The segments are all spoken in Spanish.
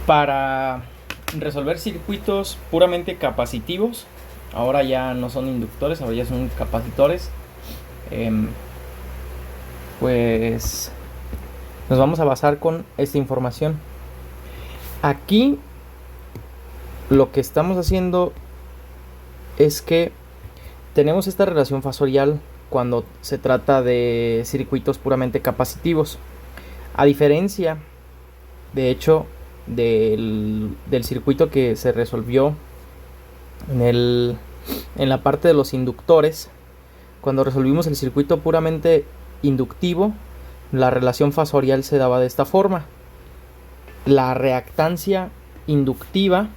Para resolver circuitos puramente capacitivos, ahora ya no son inductores, ahora ya son capacitores, pues nos vamos a basar con esta información. Aquí lo que estamos haciendo es que tenemos esta relación fasorial cuando se trata de circuitos puramente capacitivos, a diferencia de hecho del circuito que se resolvió en la parte de los inductores. Cuando resolvimos el circuito puramente inductivo, la relación fasorial se daba de esta forma: la reactancia inductiva,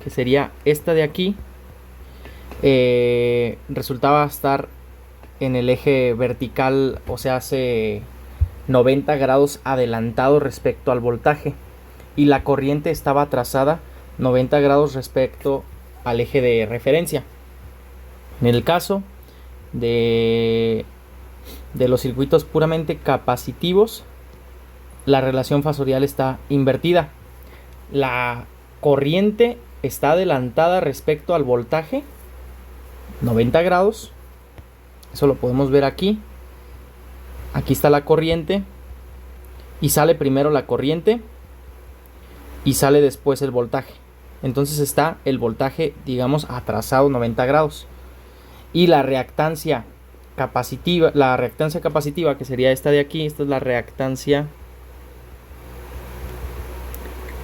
que sería esta de aquí, resultaba estar en el eje vertical, o sea, hace 90 grados adelantado respecto al voltaje, y la corriente estaba trazada 90 grados respecto al eje de referencia. En el caso de los circuitos puramente capacitivos, la relación fasorial está invertida. La corriente está adelantada respecto al voltaje 90 grados. Eso lo podemos ver aquí. Aquí está la corriente, y sale primero la corriente y sale después el voltaje. Entonces está el voltaje, digamos, atrasado 90 grados. Y la reactancia capacitiva, que sería esta de aquí, esta es la reactancia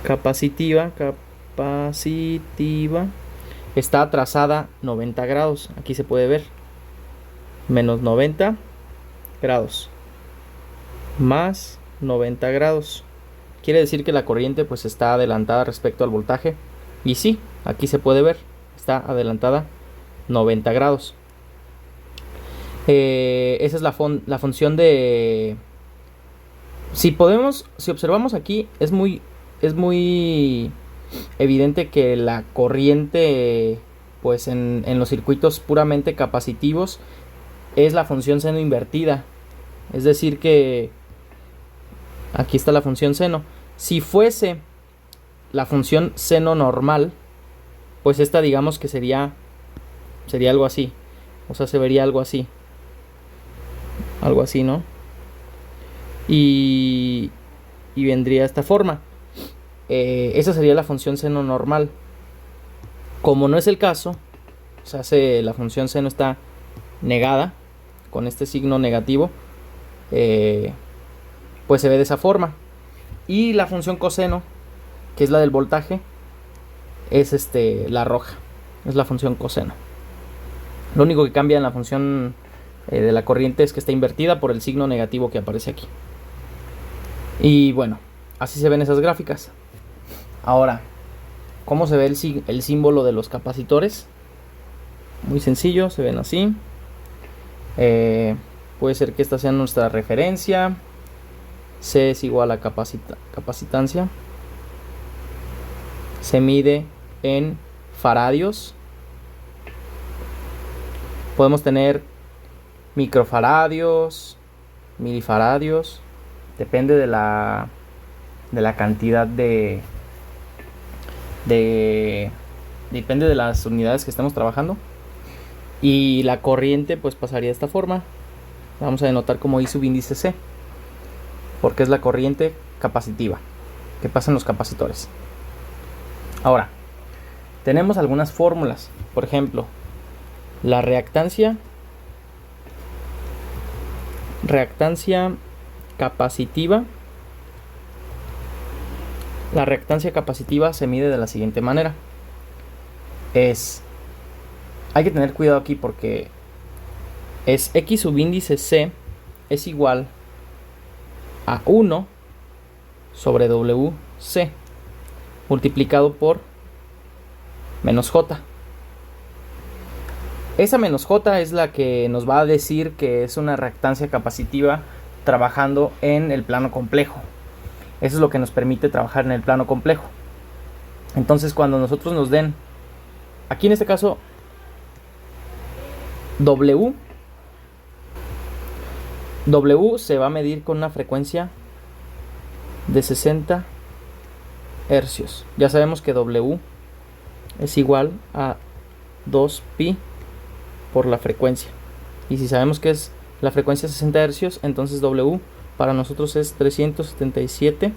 capacitiva, está atrasada 90 grados. Aquí se puede ver, menos 90 grados más 90 grados. Quiere decir que la corriente pues está adelantada respecto al voltaje. Y sí, aquí se puede ver, está adelantada 90 grados. Esa es la función de... Si observamos aquí, es muy evidente que la corriente, pues en los circuitos puramente capacitivos, es la función seno invertida. Es decir que aquí está la función seno. Si fuese la función seno normal, pues esta, digamos que sería algo así. O sea, se vería algo así. Algo así, ¿no? Y vendría de esta forma. Esa sería la función seno normal. Como no es el caso, o sea, la función seno está negada con este signo negativo, pues se ve de esa forma. Y la función coseno, que es la del voltaje, es la roja, es la función coseno. Lo único que cambia en la función de la corriente es que está invertida por el signo negativo que aparece aquí. Y bueno, así se ven esas gráficas. Ahora, ¿cómo se ve el símbolo de los capacitores? Muy sencillo, se ven así. Puede ser que esta sea nuestra referencia. C es igual a capacitancia. Se mide en faradios. Podemos tener microfaradios, milifaradios. Depende de la cantidad depende de las unidades que estemos trabajando. Y la corriente pues pasaría de esta forma. Vamos a denotar como I subíndice C, porque es la corriente capacitiva que pasa en los capacitores. Ahora, tenemos algunas fórmulas. Por ejemplo, la reactancia capacitiva. La reactancia capacitiva se mide de la siguiente manera. Hay que tener cuidado aquí porque es X subíndice C es igual a 1 sobre WC multiplicado por menos J. Esa menos J es la que nos va a decir que es una reactancia capacitiva trabajando en el plano complejo. Eso es lo que nos permite trabajar en el plano complejo. Entonces, cuando nosotros nos den, aquí en este caso, W se va a medir con una frecuencia de 60 hercios. Ya sabemos que W es igual a 2pi por la frecuencia. Y si sabemos que es la frecuencia 60 hercios, entonces W para nosotros es 377.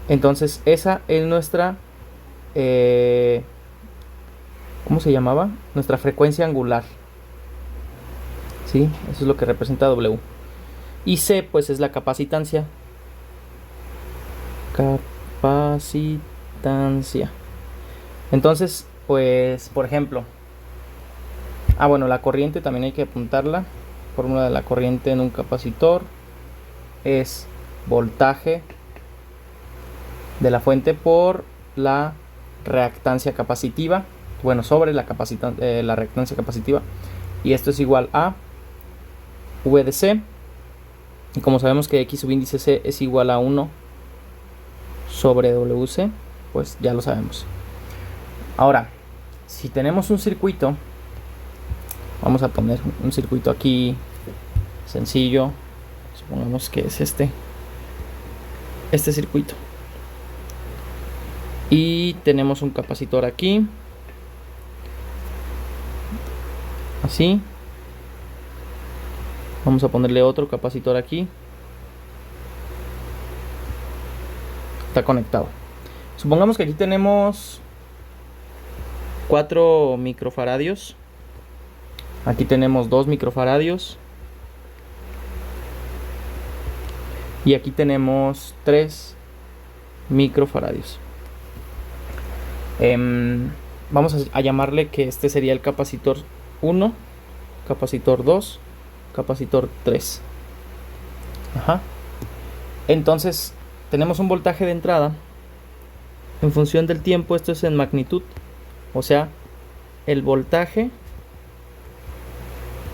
Entonces esa es nuestra, ¿cómo se llamaba? Nuestra frecuencia angular. ¿Sí? Eso es lo que representa W. Y C pues es la capacitancia. Capacitancia. Entonces, pues, por ejemplo, bueno, la corriente también hay que apuntarla. Fórmula de la corriente en un capacitor es voltaje de la fuente por la reactancia capacitiva, bueno, sobre la reactancia capacitiva, y esto es igual a V de C, y como sabemos que X subíndice C es igual a 1 sobre WC, pues ya lo sabemos. Ahora, si tenemos un circuito, vamos a poner un circuito aquí sencillo, supongamos que es este circuito, y tenemos un capacitor aquí, así. Vamos a ponerle otro capacitor aquí. Está conectado. Supongamos que aquí tenemos 4 microfaradios. Aquí tenemos 2 microfaradios. Y aquí tenemos 3 microfaradios. Vamos a llamarle que este sería el capacitor 1, capacitor 2, capacitor 3. Entonces tenemos un voltaje de entrada. En función del tiempo, esto es en magnitud, o sea, el voltaje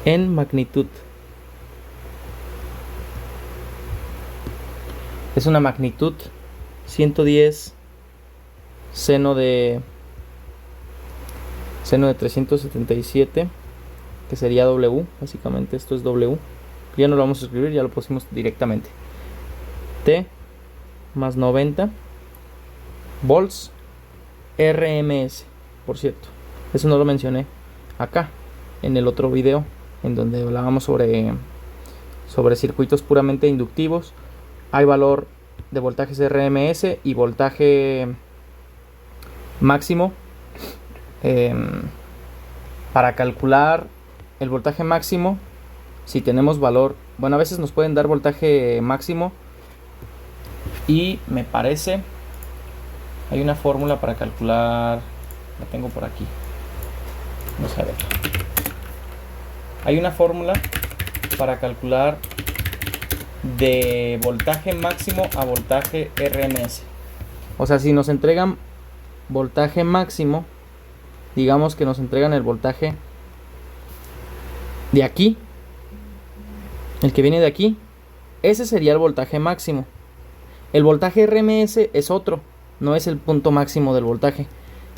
en magnitud es una magnitud 110 seno de 377, que sería W. Básicamente esto es W. Ya no lo vamos a escribir, ya lo pusimos directamente. T más 90 volts RMS. Por cierto, eso no lo mencioné acá en el otro video, en donde hablábamos sobre circuitos puramente inductivos. Hay valor de voltajes RMS y voltaje máximo. Para calcular el voltaje máximo, si tenemos valor, bueno, a veces nos pueden dar voltaje máximo, y me parece hay una fórmula para calcular, la tengo por aquí, vamos a ver. Hay una fórmula para calcular de voltaje máximo a voltaje RMS. O sea, si nos entregan voltaje máximo, digamos que nos entregan el voltaje de aquí, el que viene de aquí, ese sería el voltaje máximo. El voltaje RMS es otro, no es el punto máximo del voltaje.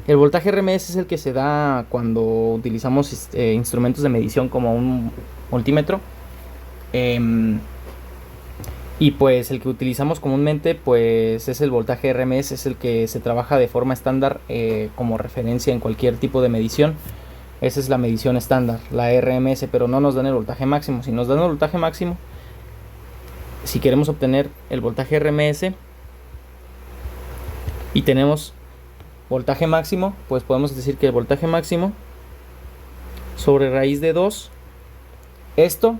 El voltaje RMS es el que se da cuando utilizamos instrumentos de medición como un multímetro. Y pues el que utilizamos comúnmente pues es el voltaje RMS, es el que se trabaja de forma estándar como referencia en cualquier tipo de medición. Esa es la medición estándar, la RMS, pero no nos dan el voltaje máximo. Si nos dan el voltaje máximo, si queremos obtener el voltaje RMS y tenemos voltaje máximo, pues podemos decir que el voltaje máximo sobre raíz de 2, esto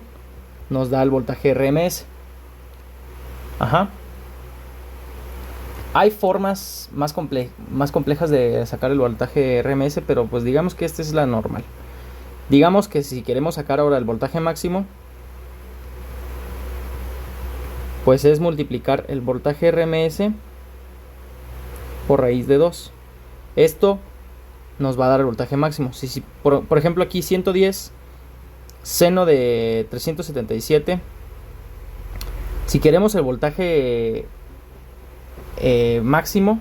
nos da el voltaje RMS. Hay formas más complejas de sacar el voltaje RMS, pero pues digamos que esta es la normal. Digamos que si queremos sacar ahora el voltaje máximo, pues es multiplicar el voltaje RMS por raíz de 2. Esto nos va a dar el voltaje máximo. Si por ejemplo aquí 110 seno de 377, si queremos el voltaje máximo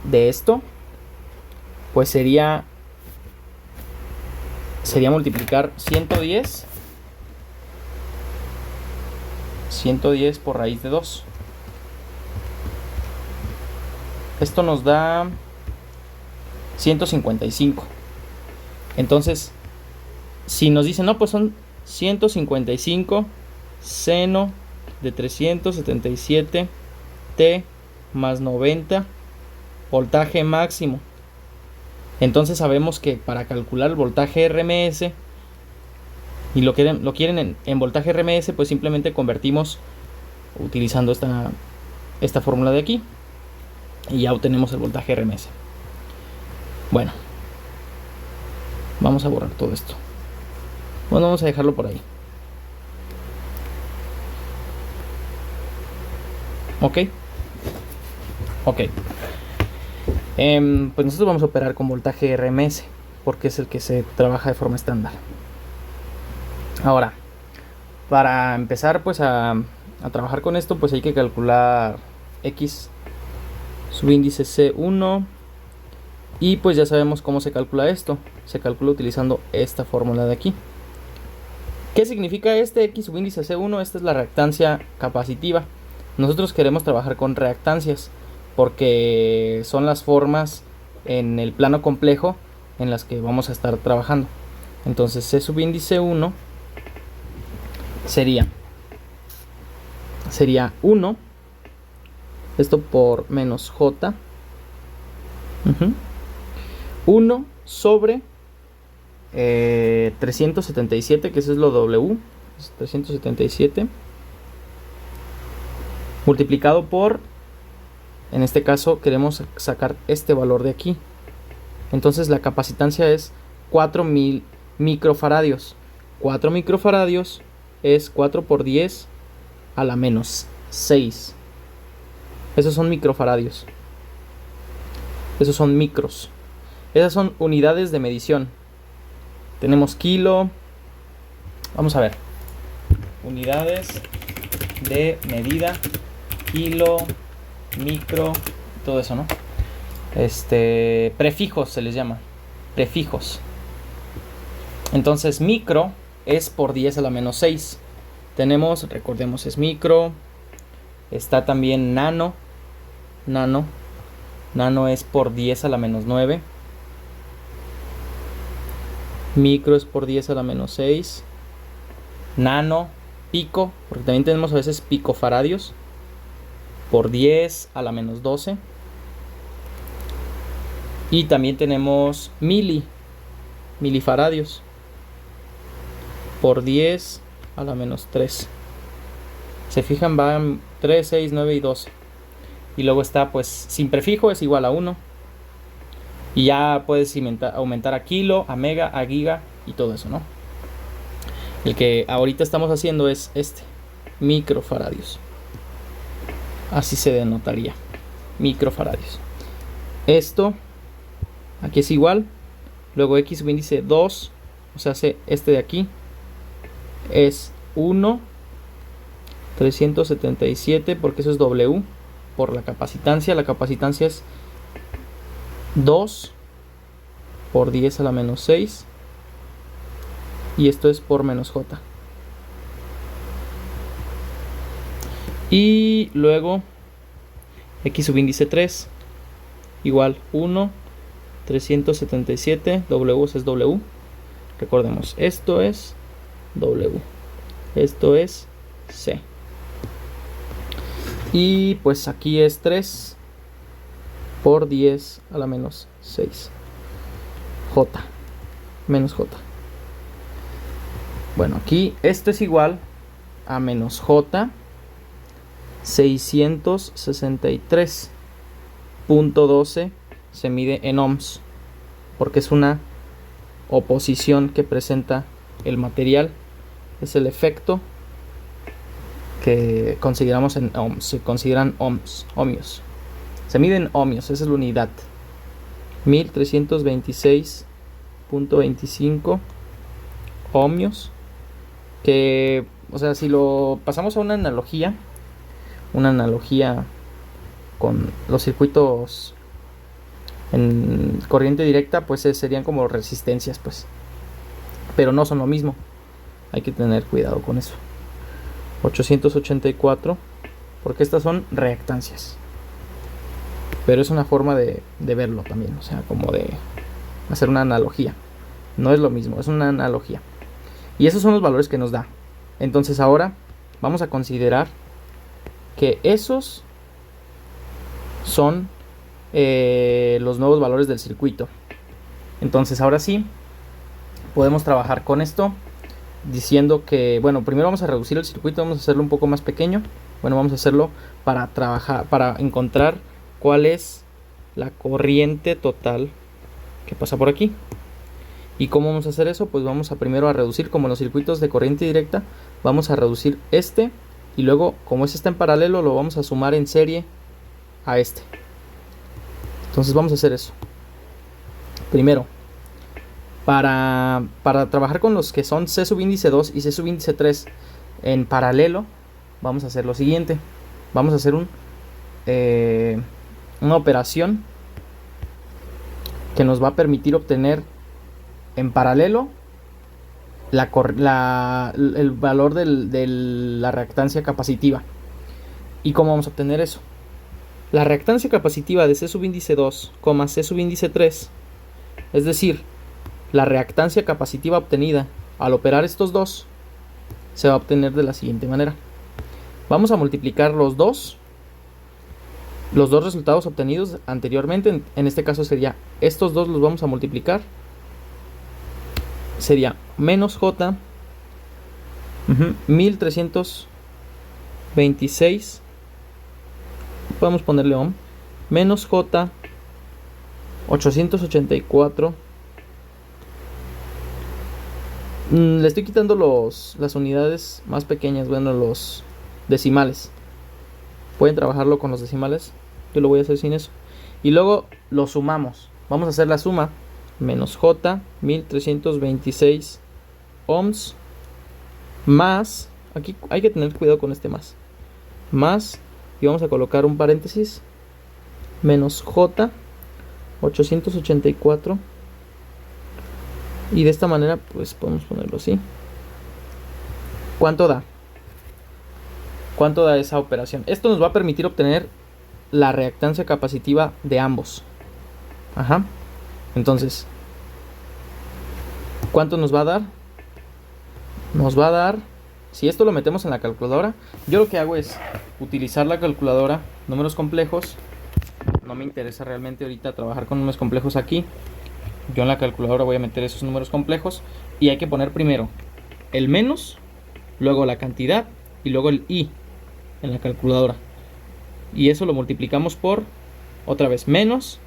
de esto, pues sería multiplicar 110 por raíz de 2. Esto nos da 155. Entonces, si nos dicen, no, pues son 155 seno de 377 T más 90 voltaje máximo. Entonces sabemos que para calcular el voltaje RMS y lo quieren en voltaje RMS, pues simplemente convertimos utilizando esta fórmula de aquí y ya obtenemos el voltaje RMS. Bueno, vamos a borrar todo esto. Bueno, vamos a dejarlo por ahí. Ok. Pues nosotros vamos a operar con voltaje RMS porque es el que se trabaja de forma estándar. Ahora, para empezar pues a trabajar con esto, pues hay que calcular X subíndice C1 y pues ya sabemos cómo se calcula esto. Se calcula utilizando esta fórmula de aquí. ¿Qué significa este X subíndice C1? Esta es la reactancia capacitiva. Nosotros queremos trabajar con reactancias porque son las formas en el plano complejo en las que vamos a estar trabajando. Entonces C subíndice 1 sería 1, esto por menos J, 1 sobre 377, que eso es lo W, 377, multiplicado por, en este caso queremos sacar este valor de aquí. Entonces la capacitancia es 4000 microfaradios. 4 microfaradios es 4 por 10 a la menos 6. Esos son microfaradios. Esos son micros. Esas son unidades de medición. Tenemos kilo. Vamos a ver. Unidades de medida. Kilo, micro, todo eso, ¿no? Prefijos se les llama. Prefijos. Entonces micro es por 10 a la menos 6. Tenemos, recordemos, es micro. Está también nano. Nano es por 10 a la menos 9. Micro es por 10 a la menos 6. Nano, pico, porque también tenemos a veces picofaradios, por 10 a la menos 12. Y también tenemos milifaradios, por 10 a la menos 3. Se fijan, van 3, 6, 9 y 12. Y luego está, pues, sin prefijo es igual a 1. Y ya puedes aumentar a kilo, a mega, a giga y todo eso, ¿no? El que ahorita estamos haciendo es microfaradios. Así se denotaría, microfaradios. Esto, aquí es igual. Luego X subíndice 2, o sea, este de aquí es 1, 377, porque eso es W, por la capacitancia. La capacitancia es 2 por 10 a la menos 6. Y esto es por menos J. Y luego X subíndice 3 igual 1, 377, W es W. Recordemos, esto es W, esto es C. Y pues aquí es 3 por 10 a la menos 6. J, menos J. Bueno, aquí esto es igual a menos J 663.12. Se mide en ohms porque es una oposición que presenta el material. Es el efecto que consideramos en ohms. Se consideran ohmios. Se miden ohmios, esa es la unidad. 1326.25 ohmios. Que, o sea, si lo pasamos a una analogía con los circuitos en corriente directa, pues serían como resistencias, pues, pero no son lo mismo. Hay que tener cuidado con eso. 884, porque estas son reactancias. Pero es una forma de verlo también, o sea, como de hacer una analogía. No es lo mismo, es una analogía. Y esos son los valores que nos da. Entonces ahora vamos a considerar que esos son los nuevos valores del circuito. Entonces ahora sí podemos trabajar con esto diciendo que, bueno, primero vamos a reducir el circuito, vamos a hacerlo un poco más pequeño. Bueno, vamos a hacerlo para trabajar, para encontrar cuál es la corriente total que pasa por aquí. ¿Y cómo vamos a hacer eso? Pues vamos a primero a reducir, como en los circuitos de corriente directa, vamos a reducir este, y luego como este está en paralelo lo vamos a sumar en serie a este. Entonces vamos a hacer eso. Primero, para trabajar con los que son C subíndice 2 y C subíndice 3 en paralelo, vamos a hacer lo siguiente. Vamos a hacer una operación que nos va a permitir obtener en paralelo el valor de la reactancia capacitiva. ¿Y cómo vamos a obtener eso? La reactancia capacitiva de C subíndice 2, C subíndice 3, es decir, la reactancia capacitiva obtenida al operar estos dos, se va a obtener de la siguiente manera. Vamos a multiplicar los dos resultados obtenidos anteriormente. En este caso sería estos dos, los vamos a multiplicar. Sería menos J 1326, podemos ponerle ohm, menos J 884. Le estoy quitando las unidades más pequeñas, bueno, los decimales. Pueden trabajarlo con los decimales, yo lo voy a hacer sin eso. Y luego lo sumamos. Vamos a hacer la suma. Menos J 1326 ohms más, aquí hay que tener cuidado con este más, y vamos a colocar un paréntesis, menos J 884, y de esta manera pues podemos ponerlo así. ¿Cuánto da? ¿Cuánto da esa operación? Esto nos va a permitir obtener la reactancia capacitiva de ambos. Ajá. Entonces, ¿cuánto nos va a dar? Nos va a dar, si esto lo metemos en la calculadora, yo lo que hago es utilizar la calculadora, números complejos. No me interesa realmente ahorita trabajar con números complejos aquí. Yo en la calculadora voy a meter esos números complejos y hay que poner primero el menos, luego la cantidad y luego el i en la calculadora. Y eso lo multiplicamos por, otra vez, menos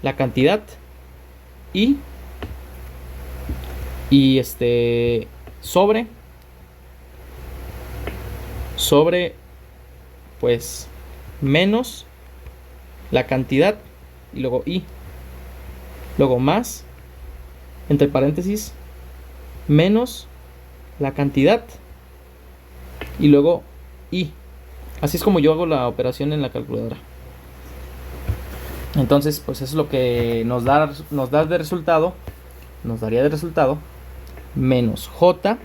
la cantidad y sobre pues menos la cantidad y luego i, luego más entre paréntesis menos la cantidad y luego i. Así es como yo hago la operación en la calculadora. Entonces pues eso es lo que nos da de resultado. Nos daría de resultado menos J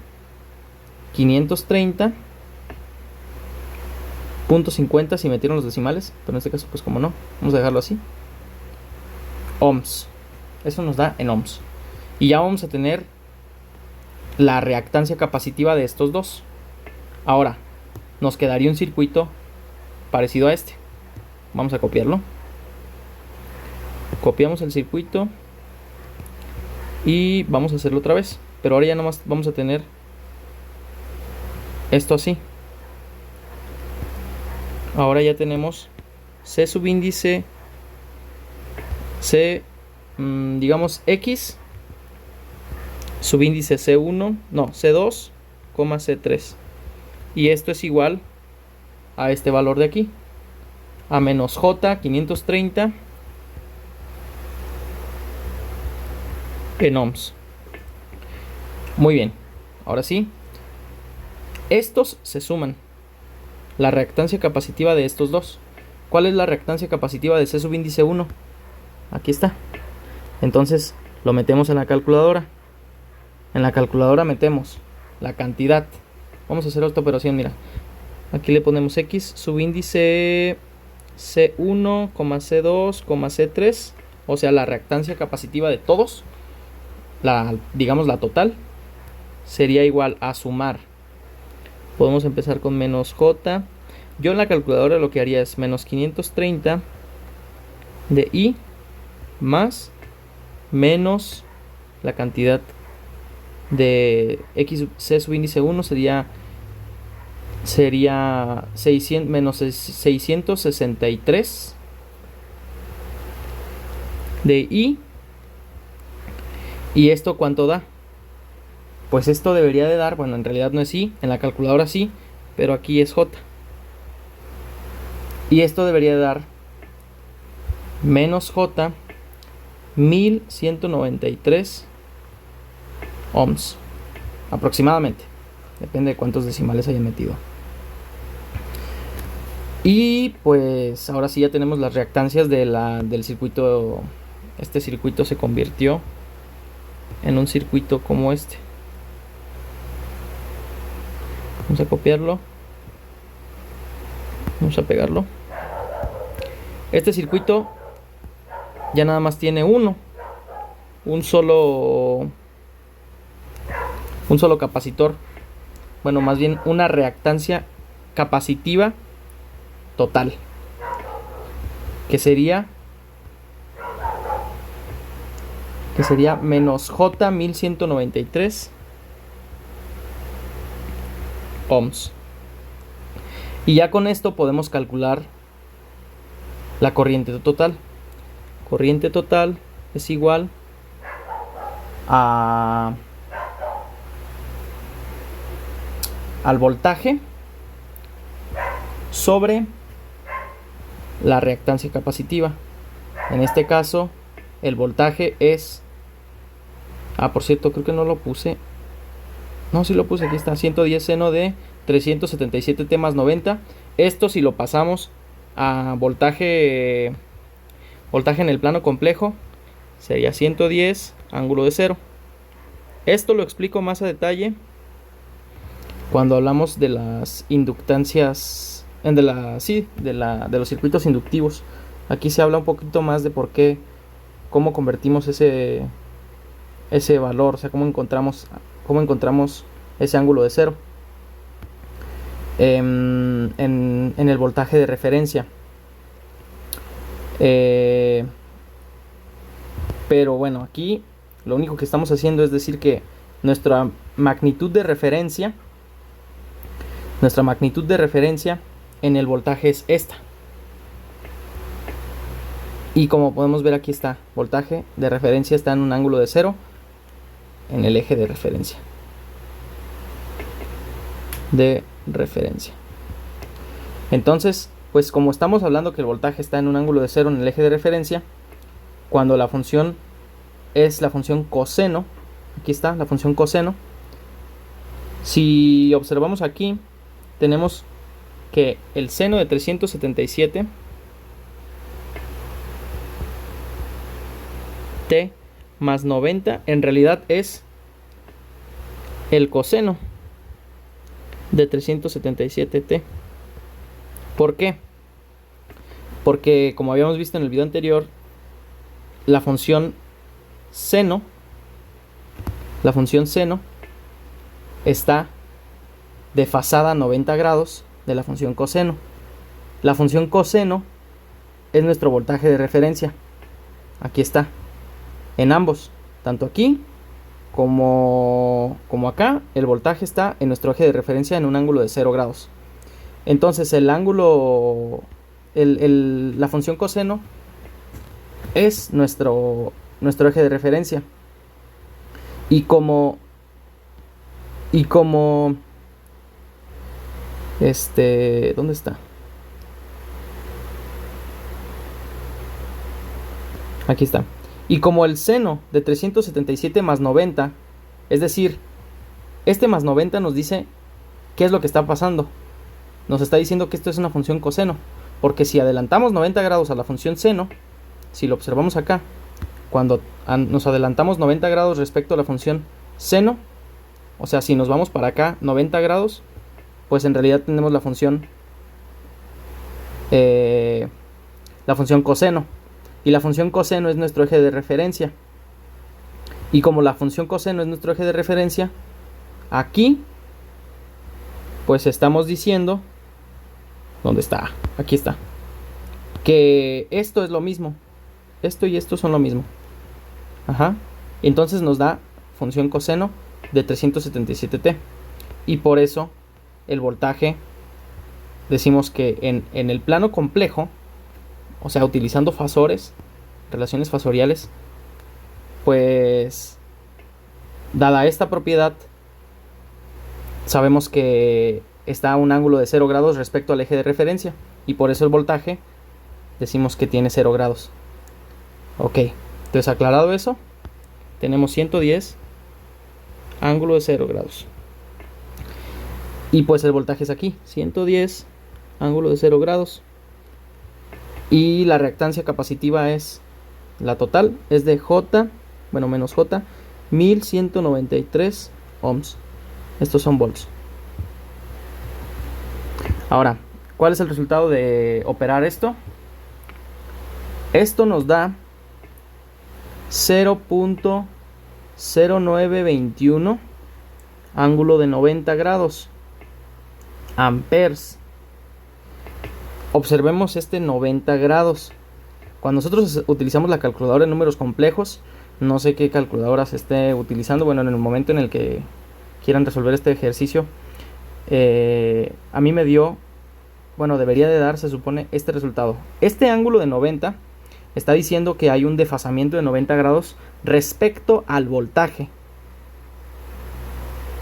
530.50 si metieron los decimales, pero en este caso pues como no, vamos a dejarlo así, ohms. Eso nos da en ohms. Y ya vamos a tener la reactancia capacitiva de estos dos. Ahora nos quedaría un circuito parecido a este. Vamos a copiarlo. Copiamos el circuito y vamos a hacerlo otra vez, pero ahora ya nomás vamos a tener esto así. Ahora ya tenemos C subíndice C, digamos X subíndice C1, no, C2, C3, y esto es igual a este valor de aquí, a menos J 530 en ohms. Muy bien, ahora sí, estos se suman. La reactancia capacitiva de estos dos. ¿Cuál es la reactancia capacitiva de C subíndice 1? Aquí está. Entonces lo metemos en la calculadora. En la calculadora metemos la cantidad. Vamos a hacer esta operación, mira. Aquí le ponemos X subíndice C1, C2, C3, o sea, la reactancia capacitiva de todos, digamos la total, sería igual a sumar. Podemos empezar con menos J. Yo en la calculadora lo que haría es menos 530 de I más menos la cantidad de X, C subíndice 1 sería 600 menos 663 de I. ¿Y esto cuánto da? Pues esto debería de dar, bueno, en realidad no es I, en la calculadora sí, pero aquí es J. Y esto debería de dar menos J, 1193 ohms, aproximadamente. Depende de cuántos decimales hayan metido. Y pues ahora sí ya tenemos las reactancias del circuito. Este circuito se convirtió en un circuito como este. Vamos a copiarlo. Vamos a pegarlo. Este circuito ya nada más tiene un solo capacitor. Bueno, más bien una reactancia capacitiva total, que sería menos J 1193 ohms. Y ya con esto podemos calcular la corriente total. Corriente total es igual al voltaje sobre la reactancia capacitiva. En este caso el voltaje es, por cierto, creo que no lo puse. No, sí lo puse, aquí está, 110 seno de 377T más 90. Esto si lo pasamos a voltaje en el plano complejo sería 110 ángulo de 0. Esto lo explico más a detalle cuando hablamos de las inductancias, de los circuitos inductivos. Aquí se habla un poquito más de cómo convertimos ese valor, o sea, cómo encontramos ese ángulo de 0 en el voltaje de referencia. Pero bueno, aquí lo único que estamos haciendo es decir que nuestra magnitud de referencia en el voltaje es esta. Y como podemos ver, aquí está, voltaje de referencia está en un ángulo de 0 en el eje de referencia. Entonces, pues como estamos hablando que el voltaje está en un ángulo de 0 en el eje de referencia, cuando la función es la función coseno, aquí está la función coseno, si observamos aquí, tenemos que el seno de 377 T más 90 en realidad es el coseno de 377T. ¿Por qué? Porque como habíamos visto en el video anterior, la función seno está desfasada a 90 grados de la función coseno. La función coseno es nuestro voltaje de referencia. Aquí está. En ambos, tanto aquí como acá, el voltaje está en nuestro eje de referencia en un ángulo de 0 grados. Entonces el ángulo, la función coseno es nuestro eje de referencia. Y como ¿dónde está? Aquí está. Y como el seno de 377 más 90, es decir, este más 90 nos dice qué es lo que está pasando. Nos está diciendo que esto es una función coseno. Porque si adelantamos 90 grados a la función seno, si lo observamos acá, cuando nos adelantamos 90 grados respecto a la función seno, o sea, si nos vamos para acá 90 grados, pues en realidad tenemos la función la función coseno. Y la función coseno es nuestro eje de referencia. Y como la función coseno es nuestro eje de referencia, aquí pues estamos diciendo, ¿dónde está? Aquí está, que esto es lo mismo. Esto y esto son lo mismo. Ajá. Entonces nos da función coseno de 377t. Y por eso el voltaje, decimos que en el plano complejo, o sea, utilizando fasores, relaciones fasoriales, pues dada esta propiedad, sabemos que está a un ángulo de 0 grados respecto al eje de referencia. Y por eso el voltaje decimos que tiene 0 grados. Ok, entonces aclarado eso, tenemos 110 ángulo de 0 grados. Y pues el voltaje es aquí, 110 ángulo de 0 grados. Y la reactancia capacitiva es, la total es de J, bueno, menos J, 1193 ohms. Estos son volts. Ahora, ¿cuál es el resultado de operar esto? Esto nos da 0.0921 ángulo de 90 grados amperes. Observemos este 90 grados. Cuando nosotros utilizamos la calculadora en números complejos, no sé qué calculadora se esté utilizando, bueno, en el momento en el que quieran resolver este ejercicio, a mí me dio, bueno, debería de dar, se supone, este resultado. Este ángulo de 90 está diciendo que hay un desfasamiento de 90 grados respecto al voltaje.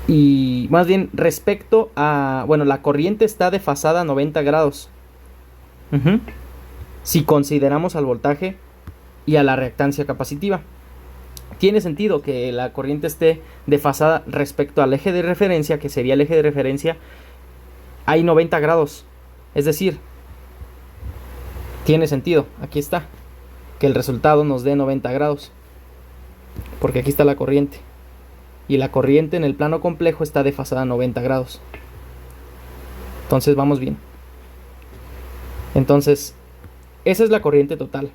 Y más bien respecto a, bueno, la corriente está desfasada a 90 grados. Si consideramos al voltaje y a la reactancia capacitiva. Tiene sentido que la corriente esté desfasada respecto al eje de referencia, que sería el eje de referencia, hay 90 grados. Es decir, tiene sentido, aquí está, que el resultado nos dé 90 grados. Porque aquí está la corriente. Y la corriente en el plano complejo está desfasada a 90 grados. Entonces vamos bien. Entonces, esa es la corriente total.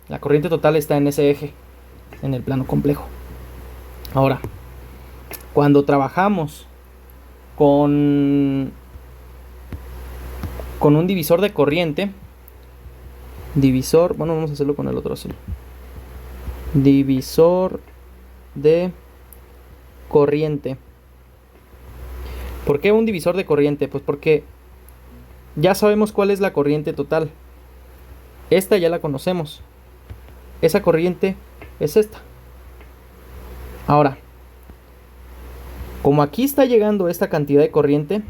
La corriente total está en ese eje, en el plano complejo. Ahora, cuando trabajamos con un divisor de corriente, bueno, vamos a hacerlo con el otro azul. Divisor de corriente. ¿Por qué un divisor de corriente? Pues porque ya sabemos cuál es la corriente total. Esta ya la conocemos. Esa corriente es esta. Ahora, como aquí está llegando esta cantidad de corriente,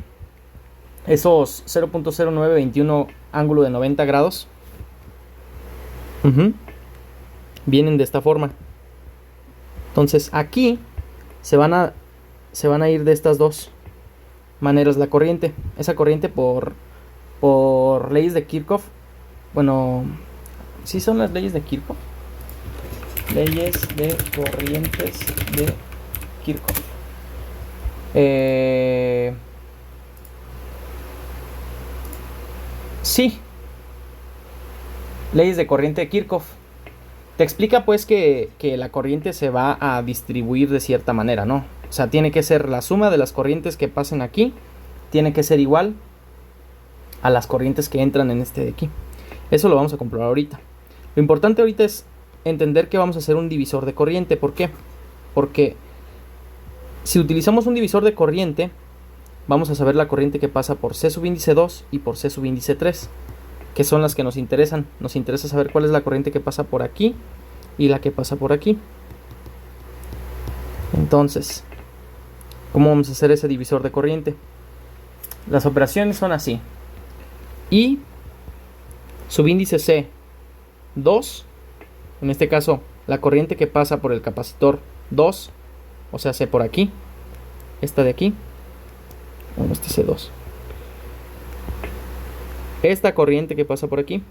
esos 0.0921 ángulo de 90 grados, vienen de esta forma. Entonces aquí se van a ir de estas dos maneras la corriente. Esa corriente por leyes de Kirchhoff. Bueno, ¿sí son las leyes de Kirchhoff? Leyes de corrientes de Kirchhoff. Sí. Leyes de corriente de Kirchhoff. Te explica pues que la corriente se va a distribuir de cierta manera, ¿no? O sea, tiene que ser la suma de las corrientes que pasen aquí, tiene que ser igual a las corrientes que entran en este de aquí. Eso lo vamos a comprobar ahorita. Lo importante ahorita es entender que vamos a hacer un divisor de corriente. ¿Por qué? Porque si utilizamos un divisor de corriente, vamos a saber la corriente que pasa por C subíndice 2 y por C subíndice 3, que son las que nos interesan. Nos interesa saber cuál es la corriente que pasa por aquí y la que pasa por aquí. Entonces, ¿cómo vamos a hacer ese divisor de corriente? Las operaciones son así. Y subíndice C 2, en este caso la corriente que pasa por el capacitor 2, o sea, C por aquí, esta de aquí, bueno, este C2. Esta corriente que pasa por aquí,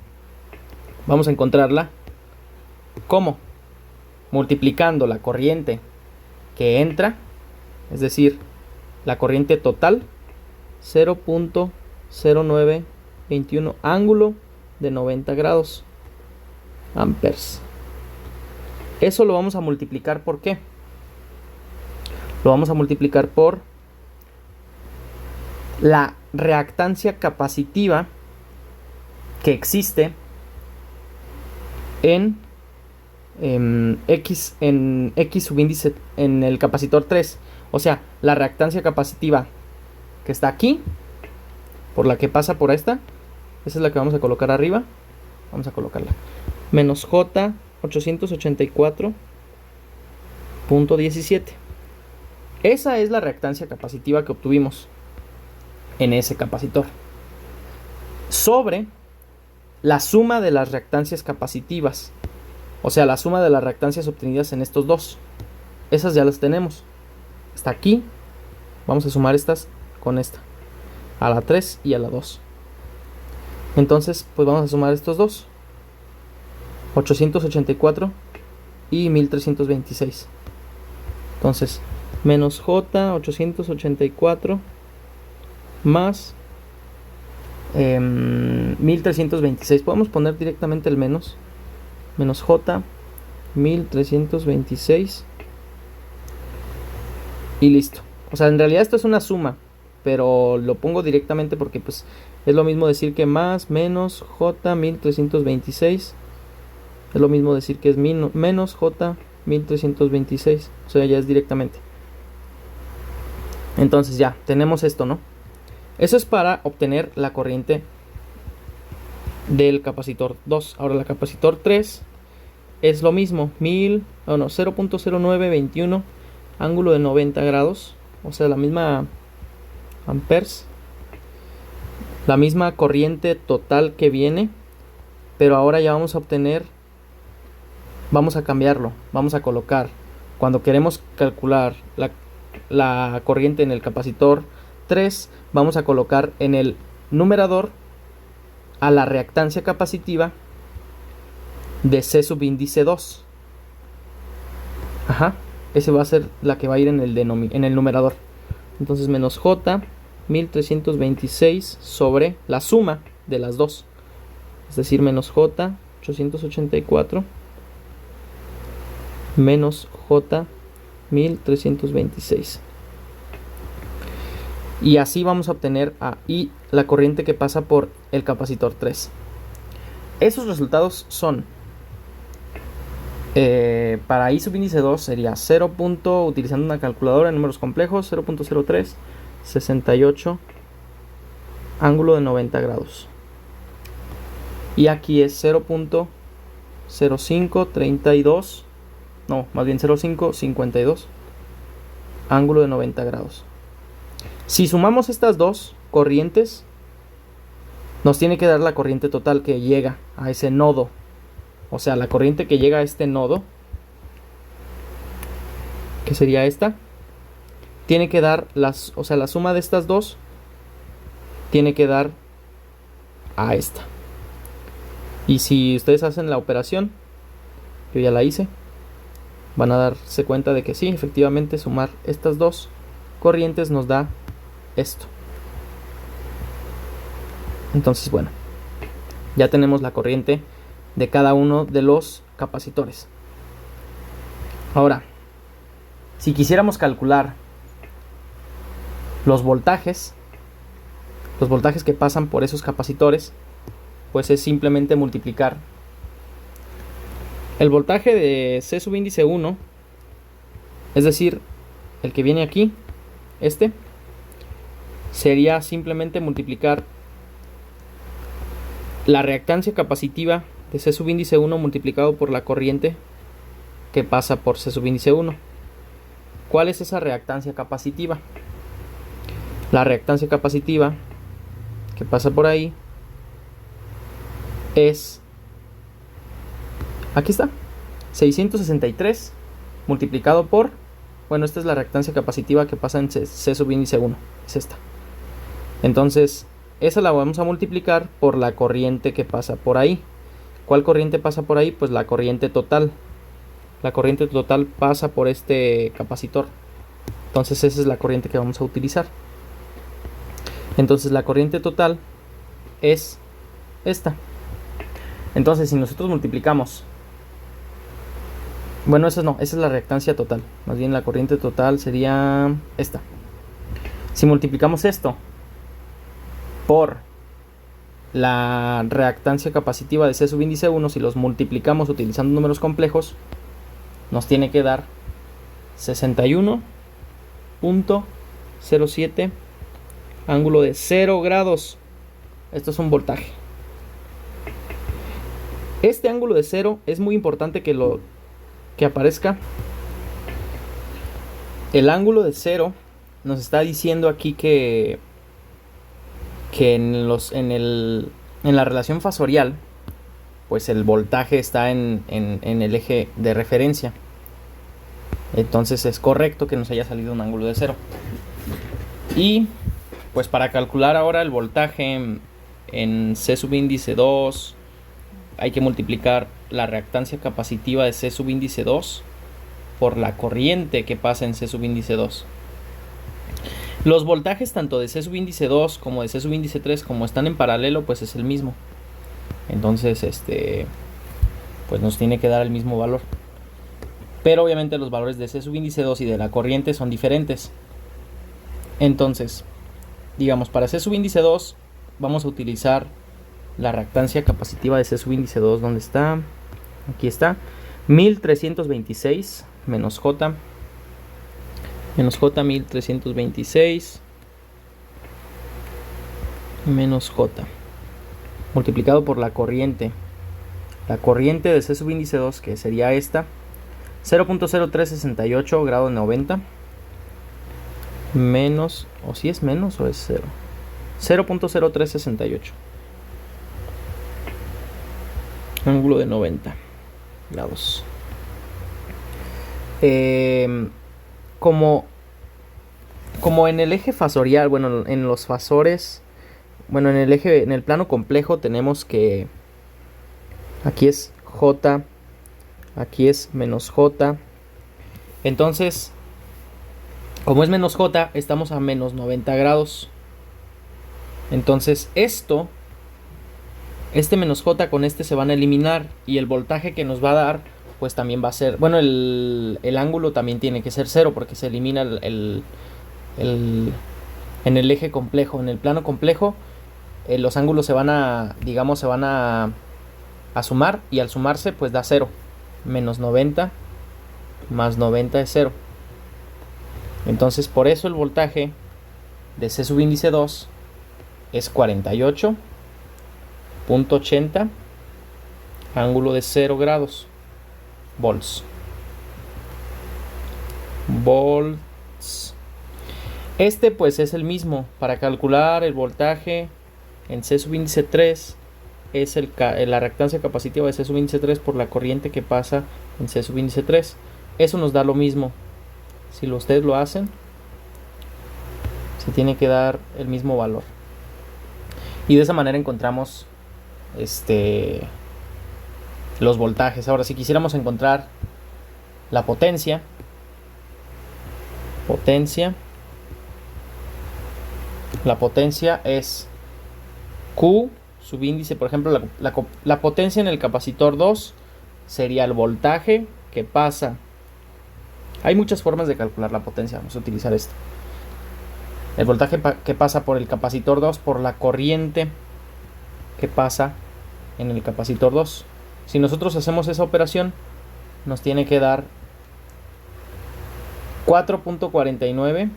vamos a encontrarla ¿cómo? Multiplicando la corriente que entra, es decir, la corriente total, 0.0921 ángulo de 90 grados. amperes. Eso lo vamos a multiplicar ¿por qué? Lo vamos a multiplicar por la reactancia capacitiva que existe en X subíndice en el capacitor 3. O sea, la reactancia capacitiva que está aquí, por la que pasa por esta, esa es la que vamos a colocar arriba. Vamos a colocarla. Menos J 884.17. Esa es la reactancia capacitiva que obtuvimos en ese capacitor. Sobre la suma de las reactancias capacitivas. O sea, la suma de las reactancias obtenidas en estos dos. Esas ya las tenemos. Está aquí. Vamos a sumar estas con esta. A la 3 y a la 2. Entonces, pues vamos a sumar estos dos. 884 y 1326. Entonces, menos J 884 más 1326. Podemos poner directamente el menos. Menos J 1326. Y listo. O sea, en realidad esto es una suma, pero lo pongo directamente porque pues es lo mismo decir que más menos J 1326. Es lo mismo decir que es menos J 1326. O sea, ya es directamente. Entonces ya, tenemos esto, ¿no? Eso es para obtener la corriente del capacitor 2. Ahora la capacitor 3 es lo mismo. 0.0921 ángulo de 90 grados. O sea, la misma amperes. La misma corriente total que viene. Pero ahora ya vamos a obtener... Vamos a cambiarlo. Vamos a colocar... Cuando queremos calcular la corriente en el capacitor 3, vamos a colocar en el numerador a la reactancia capacitiva de C subíndice 2. Ajá, ese va a ser la que va a ir en el numerador. Entonces menos J 1326 sobre la suma de las dos. Es decir, menos J 884 menos J 1326. Y así vamos a obtener ahí la corriente que pasa por el capacitor 3. Esos resultados son para I subíndice 2 sería 0. Utilizando una calculadora en números complejos, 0.03 68 ángulo de 90 grados. Y aquí es 0.0532, no, más bien 0.552 ángulo de 90 grados. Si sumamos estas dos corrientes, nos tiene que dar la corriente total que llega a ese nodo. O sea, la corriente que llega a este nodo, que sería esta, tiene que dar o sea, la suma de estas dos tiene que dar a esta. Y si ustedes hacen la operación, yo ya la hice, van a darse cuenta de que sí, efectivamente sumar estas dos corrientes nos da esto. Entonces, bueno, ya tenemos la corriente de cada uno de los capacitores. Ahora, si quisiéramos calcular los voltajes que pasan por esos capacitores, pues es simplemente multiplicar el voltaje de C subíndice 1, es decir, el que viene aquí, este, sería simplemente multiplicar la reactancia capacitiva de C subíndice 1 multiplicado por la corriente que pasa por C subíndice 1. ¿Cuál es esa reactancia capacitiva? La reactancia capacitiva que pasa por ahí es, aquí está, 663 multiplicado por, bueno, esta es la reactancia capacitiva que pasa en C subíndice 1, es esta. Entonces, esa la vamos a multiplicar por la corriente que pasa por ahí. ¿Cuál corriente pasa por ahí? Pues la corriente total. La corriente total pasa por este capacitor. Entonces esa es la corriente que vamos a utilizar. Entonces la corriente total es esta. Entonces, si nosotros multiplicamos, bueno, eso no, esa es la reactancia total. Más bien la corriente total sería esta. Si multiplicamos esto por la reactancia capacitiva de C sub índice 1, si los multiplicamos utilizando números complejos, nos tiene que dar 61.07 ángulo de 0 grados. Esto es un voltaje. Este ángulo de 0 es muy importante que aparezca. El ángulo de 0 nos está diciendo aquí que en la relación fasorial, pues el voltaje está en el eje de referencia. Entonces es correcto que nos haya salido un ángulo de 0. Y pues para calcular ahora el voltaje en C subíndice 2, hay que multiplicar la reactancia capacitiva de C subíndice 2 por la corriente que pasa en C subíndice 2. Los voltajes tanto de C subíndice 2 como de C subíndice 3, como están en paralelo, pues es el mismo. Entonces, pues nos tiene que dar el mismo valor. Pero obviamente los valores de C subíndice 2 y de la corriente son diferentes. Entonces, digamos, para C subíndice 2 vamos a utilizar la reactancia capacitiva de C subíndice 2. ¿Dónde está? Aquí está. 1326 menos J. Menos J 1326 menos J multiplicado por la corriente. La corriente de C subíndice 2, que sería esta, 0.0368 grado de 90 menos, o si es menos o es 0, 0.0368 ángulo de 90 grados. Como en el eje fasorial, bueno, en los fasores, bueno, en el plano complejo tenemos que aquí es J, aquí es menos J. Entonces, como es menos J, estamos a menos 90 grados. Entonces este menos J con este se van a eliminar, y el voltaje que nos va a dar pues también va a ser, bueno, el ángulo también tiene que ser 0 porque se elimina en el eje complejo. En el plano complejo los ángulos se van a sumar, y al sumarse pues da 0. Menos 90 más 90 es 0. Entonces por eso el voltaje de C subíndice 2 es 48.80 ángulo de 0 grados. Volts. Pues es el mismo. Para calcular el voltaje en C subíndice 3 es la reactancia capacitiva de C subíndice 3 por la corriente que pasa en C subíndice 3. Eso nos da lo mismo. Si ustedes lo hacen, se tiene que dar el mismo valor. Y de esa manera encontramos los voltajes. Ahora, si quisiéramos encontrar la potencia, la potencia es Q subíndice, por ejemplo, la potencia en el capacitor 2 sería el voltaje que pasa. Hay muchas formas de calcular la potencia, vamos a utilizar esto. El voltaje que pasa por el capacitor 2 por la corriente que pasa en el capacitor 2. Si nosotros hacemos esa operación, nos tiene que dar 4.49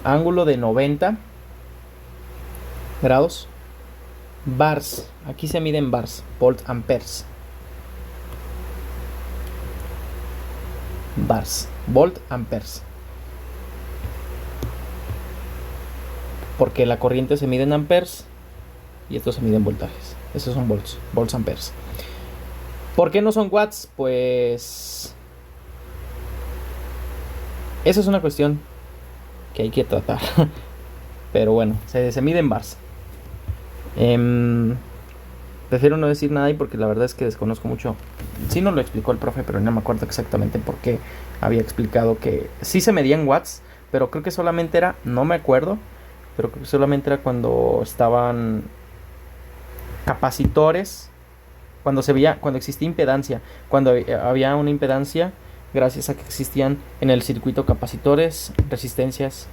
ángulo de 90 grados bars. Aquí se miden bars, volt amperes. Bars, volt amperes. Porque la corriente se mide en amperes y estos se miden voltajes. Esos son volts amperes. ¿Por qué no son watts? Pues esa es una cuestión que hay que tratar. Pero bueno, se mide en bars. Prefiero no decir nada ahí porque la verdad es que desconozco mucho. Sí nos lo explicó el profe, pero no me acuerdo exactamente por qué había explicado que sí se medía en watts, pero creo que solamente era, no me acuerdo, pero creo que solamente era cuando estaban capacitores, cuando existía impedancia, cuando había una impedancia, gracias a que existían en el circuito capacitores, resistencias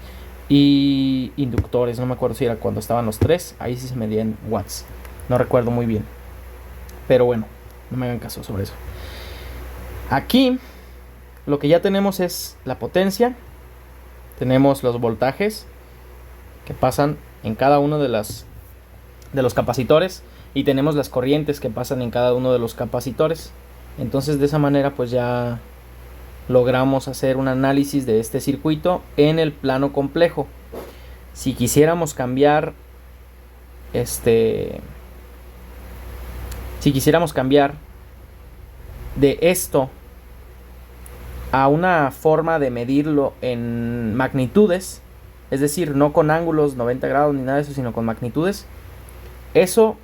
y inductores. No me acuerdo si era cuando estaban los tres, ahí sí se medían watts, no recuerdo muy bien, pero bueno, no me hagan caso sobre eso. Aquí lo que ya tenemos es la potencia, tenemos los voltajes que pasan en cada uno de los capacitores, y tenemos las corrientes que pasan en cada uno de los capacitores. Entonces de esa manera pues ya logramos hacer un análisis de este circuito en el plano complejo. Si quisiéramos cambiar de esto a una forma de medirlo en magnitudes, es decir, no con ángulos 90 grados ni nada de eso, sino con magnitudes, eso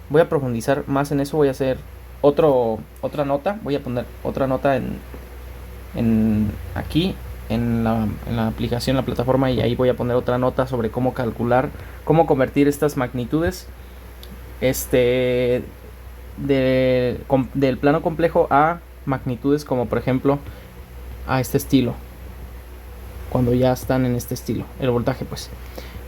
voy a profundizar más en eso. Voy a hacer otra nota, voy a poner otra nota aquí en la aplicación, la plataforma, y ahí voy a poner otra nota sobre cómo calcular, cómo convertir estas magnitudes del plano complejo a magnitudes, como por ejemplo a este estilo, cuando ya están en este estilo, el voltaje pues.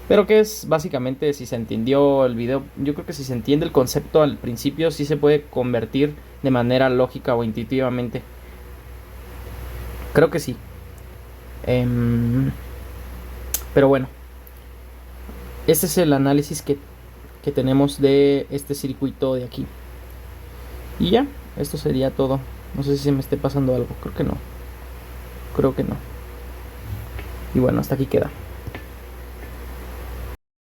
Pero que es básicamente, si se entendió el video, yo creo que si se entiende el concepto al principio, sí se puede convertir de manera lógica o intuitivamente. Creo que sí. Pero bueno, este es el análisis que tenemos de este circuito de aquí. Y ya, esto sería todo. No sé si se me esté pasando algo, creo que no. Y bueno, hasta aquí queda.